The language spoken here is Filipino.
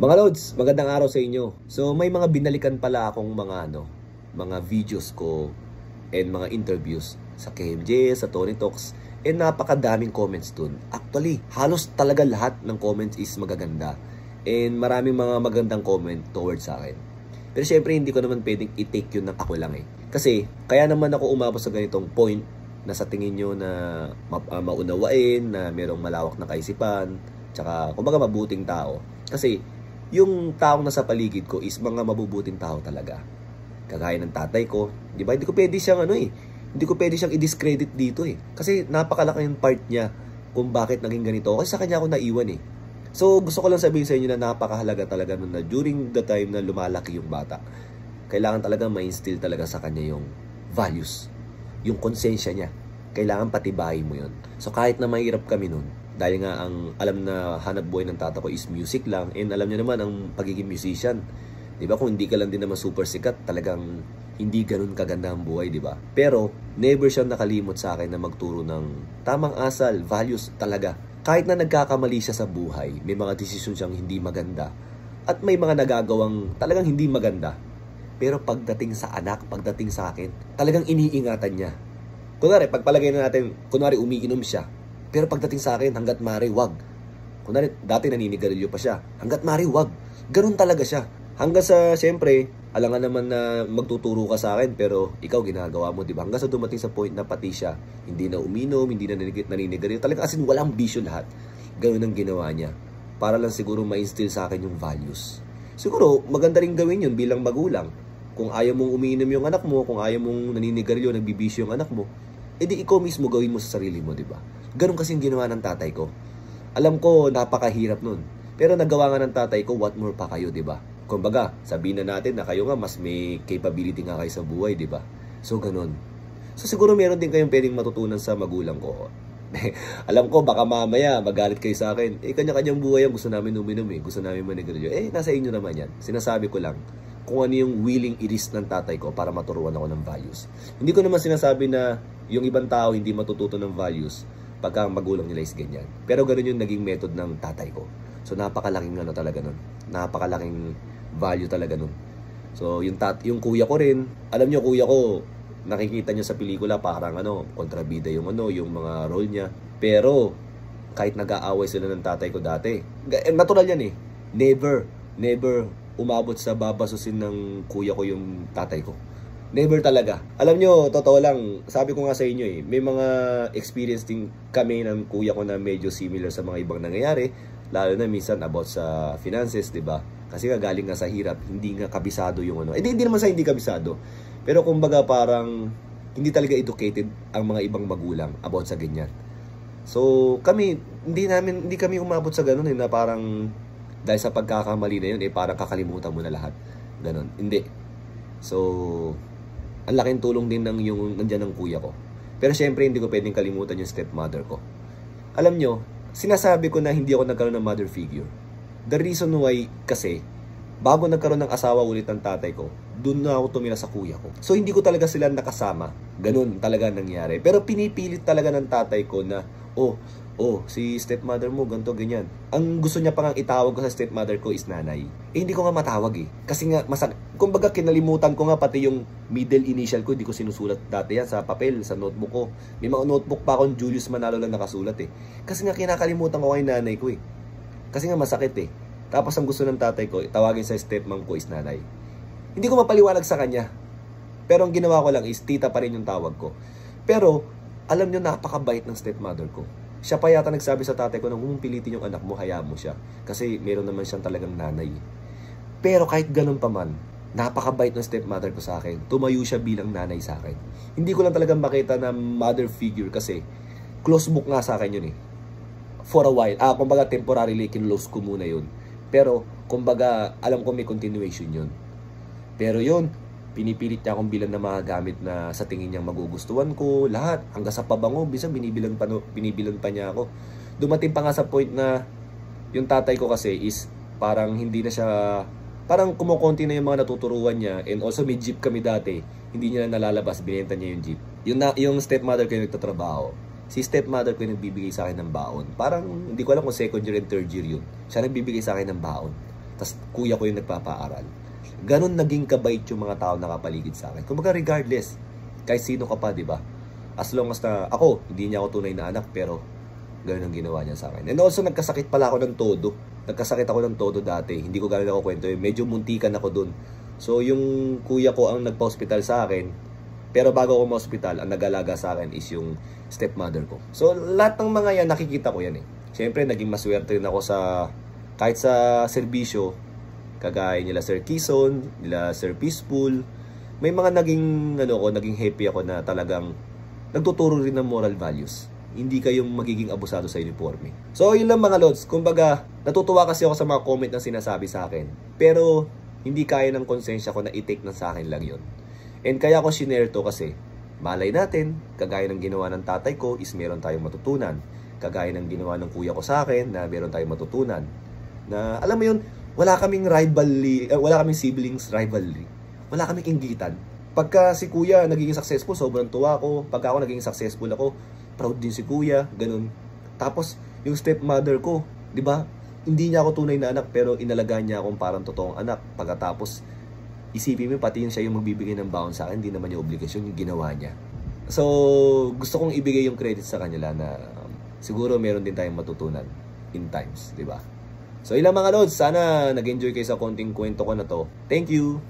Mga Lods, magandang araw sa inyo. So may mga binalikan pala akong mga videos ko and mga interviews sa KMJ, sa Tony Talks, and napakadaming comments dun. Actually, halos talaga lahat ng comments is magaganda. And maraming mga magandang comment towards sa akin. Pero syempre hindi ko naman pwedeng i-take yun ng ako lang eh. Kasi kaya naman ako umabot sa ganitong point na sa tingin nyo na maunawain, na merong malawak na kaisipan, tsaka kumbaga mabuting tao. Kasi yung taong nasa paligid ko is mga mabubuting tao talaga. Kagaya ng tatay ko, di ba? Hindi ko pwede siyang hindi ko pwede siyang i-discredit dito eh. Kasi napakalaki yung part niya kung bakit naging ganito. Kasi sa kanya ako naiwan eh. So gusto ko lang sabihin sa inyo na napakahalaga talaga nun na during the time na lumalaki yung bata, kailangan talaga ma-instill talaga sa kanya yung values, yung konsensya niya. Kailangan patibayin mo yun. So kahit na mahirap kami nun, dahil nga ang alam na hanap buhay ng tata ko is music lang, and alam niyo naman ang pagiging musician, di ba? Kung hindi ka lang din naman super sikat, talagang hindi ganun kaganda ang buhay, di ba? Pero never siya nakalimot sa akin na magturo ng tamang asal, values talaga. Kahit na nagkakamali siya sa buhay, may mga desisyon siyang hindi maganda, at may mga nagagawang talagang hindi maganda, pero pagdating sa anak, pagdating sa akin, talagang iniingatan niya. Kunwari, pagpalagay na natin, kunwari umiinom siya, pero pagdating sa akin, hanggat maaari, wag. Kunwari, dati naninigarilyo pa siya, hanggat maaari, wag. Ganun talaga siya. Hanggang sa, siyempre, alangan naman na magtuturo ka sa akin, pero ikaw ginagawa mo, di ba? Hanggang sa dumating sa point na pati siya, hindi na uminom, hindi na naninigarilyo. Talaga as in, walang bisyo lahat. Ganun ang ginawa niya. Para lang siguro ma-instill sa akin yung values. Siguro, maganda rin gawin yun bilang magulang. Kung ayaw mong umiinom yung anak mo, kung ayaw mong naninigarilyo, nagbibisyo yung anak mo, edi ikaw mismo gawin mo sa sarili mo, di ba? Ganun kasing ginawa ng tatay ko. Alam ko, napakahirap nun. Pero nagawa nga ng tatay ko, what more pa kayo, di ba? Kumbaga, sabihin na natin na kayo nga mas may capability nga kayo sa buhay, di ba? So, ganun. So, siguro meron din kayong pwedeng matutunan sa magulang ko. Alam ko, baka mamaya magalit kayo sa akin. Kanya-kanyang buhay yan. Gusto namin uminom eh. Gusto namin manigarilyo. Nasa inyo naman yan. Sinasabi ko lang kung ano yung willing i-risk ng tatay ko para maturuan ako ng values. Hindi ko naman sinasabi na yung ibang tao hindi matututo ng values pagka ang magulang nila is ganyan. Pero ganun yung naging method ng tatay ko. So napakalaking talaga nun. Napakalaking value talaga nun. So yung kuya ko rin, alam nyo kuya ko, nakikita nyo sa pelikula parang kontrabida yung mga role niya. Pero kahit nag-aaway sila ng tatay ko dati, natural yan eh. Never umabot sa babasusin ng kuya ko yung tatay ko. Never talaga. Alam nyo, totoo lang, sabi ko nga sa inyo may mga experience din kami ng kuya ko na medyo similar sa mga ibang nangyayari, lalo na minsan about sa finances, di ba? Kasi nga galing nga sa hirap, hindi nga kabisado yung hindi naman sa hindi kabisado. Pero kumbaga parang hindi talaga educated ang mga ibang magulang about sa ganyan. So kami, hindi kami umabot sa ganun na parang dahil sa pagkakamali na yun, parang kakalimutan mo na lahat. Ganon. Hindi. So, ang laking tulong din ng yung nandyan ng kuya ko. Pero syempre, hindi ko pwedeng kalimutan yung stepmother ko. Alam nyo, sinasabi ko na hindi ako nagkaroon ng mother figure. The reason why, kasi, bago nagkaroon ng asawa ulit ng tatay ko, doon na ako tumira sa kuya ko. So, hindi ko talaga sila nakasama. Ganun talaga nangyari. Pero pinipilit talaga ng tatay ko na, si stepmother mo, ganito, ganyan. Ang gusto niya pang itawag ko sa stepmother ko is nanay. Hindi ko nga matawag eh. Kasi nga, kumbaga kinalimutan ko nga pati yung middle initial ko, hindi ko sinusulat dati yan sa papel, sa notebook ko. May mga notebook pa akong Julius Manalo lang nakasulat eh. Kasi nga kinakalimutan ko kay nanay ko eh. Kasi nga masakit eh. Tapos ang gusto ng tatay ko, tawagin sa stepmom ko is nanay. Hindi ko mapaliwanag sa kanya. Pero ang ginawa ko lang is tita pa rin yung tawag ko. Pero, alam nyo, napakabait ng stepmother ko. Siya pa yata nagsabi sa tatay ko na kung pilitin yung anak mo, hayaan mo siya. Kasi meron naman siyang talagang nanay. Pero kahit ganun pa man, napakabait ng stepmother ko sa akin. Tumayo siya bilang nanay sa akin. Hindi ko lang talagang makita na mother figure kasi close book nga sa akin yun eh. For a while. Kumbaga temporarily kinlose ko muna yun. Pero, kumbaga, alam ko may continuation yun. Pero yun, pinipilit niya akong bilang na mga gamit na sa tingin niyang magugustuhan ko, lahat. Hanggang sa pabango, bisa binibilan pa niya ako. Dumating pa nga sa point na yung tatay ko kasi is parang hindi na siya, parang kumukonti na yung mga natuturuan niya. And also may jeep kami dati, hindi niya na nalalabas, binenta niya yung jeep. Yung stepmother ko yung nagtatrabaho. Si stepmother ko yung nagbibigay sa akin ng baon. Parang hindi ko alam kung second year and third year yun. Siya nagbibigay sa akin ng baon. tas kuya ko yung nagpapaaral. Ganon naging kabait yung mga tao nakapaligid sa akin. Kumbaga regardless, kahit sino ka pa, di ba? As long as na ako, hindi niya ako tunay na anak, pero ganon ang ginawa niya sa akin. And also, nagkasakit pala ako ng todo. Nagkasakit ako ng todo dati. Hindi ko ganon ako kwento. Medyo muntikan ako dun. So, yung kuya ko ang nagpa-hospital sa akin. Pero bago ako ma-hospital, ang nag-alaga sa akin is yung stepmother ko. So, lahat ng mga yan, nakikita ko yan eh. Siyempre, naging maswerte rin ako sa, kahit sa serbisyo, kagaya nila Sir Kison, nila Sir Peaceful. May mga naging happy ako na talagang nagtuturo rin ng moral values. Hindi kayong magiging abusado sa uniforme. So, yun lang mga lods. Kumbaga, natutuwa kasi ako sa mga comment na sinasabi sa akin. Pero, hindi kaya ng konsensya ko na i-take na sa akin lang yun. And kaya ako shinare to kasi, malay natin, kagaya ng ginawa ng tatay ko is meron tayong matutunan. Kagaya ng ginawa ng kuya ko sa akin na meron tayong matutunan. Na, alam mo yun, wala kaming rivalry, wala kaming siblings rivalry. Wala kaming inggitan. Pagka si kuya nagiging successful, sobrang tuwa ko. Pagka ako naging successful ako, proud din si kuya, ganun. Tapos, yung stepmother ko, di ba? Hindi niya ako tunay na anak, pero inalagaan niya akong parang totoong anak. Pagkatapos, isipin mo, pati yung siya yung magbibigay ng baon sa akin, hindi naman yung obligasyon yung ginawa niya. So, gusto kong ibigay yung credit sa kanila na siguro meron din tayong matutunan in times, di ba? So, ilang mga lods, sana nag-enjoy kayo sa konting kwento ko na to. Thank you!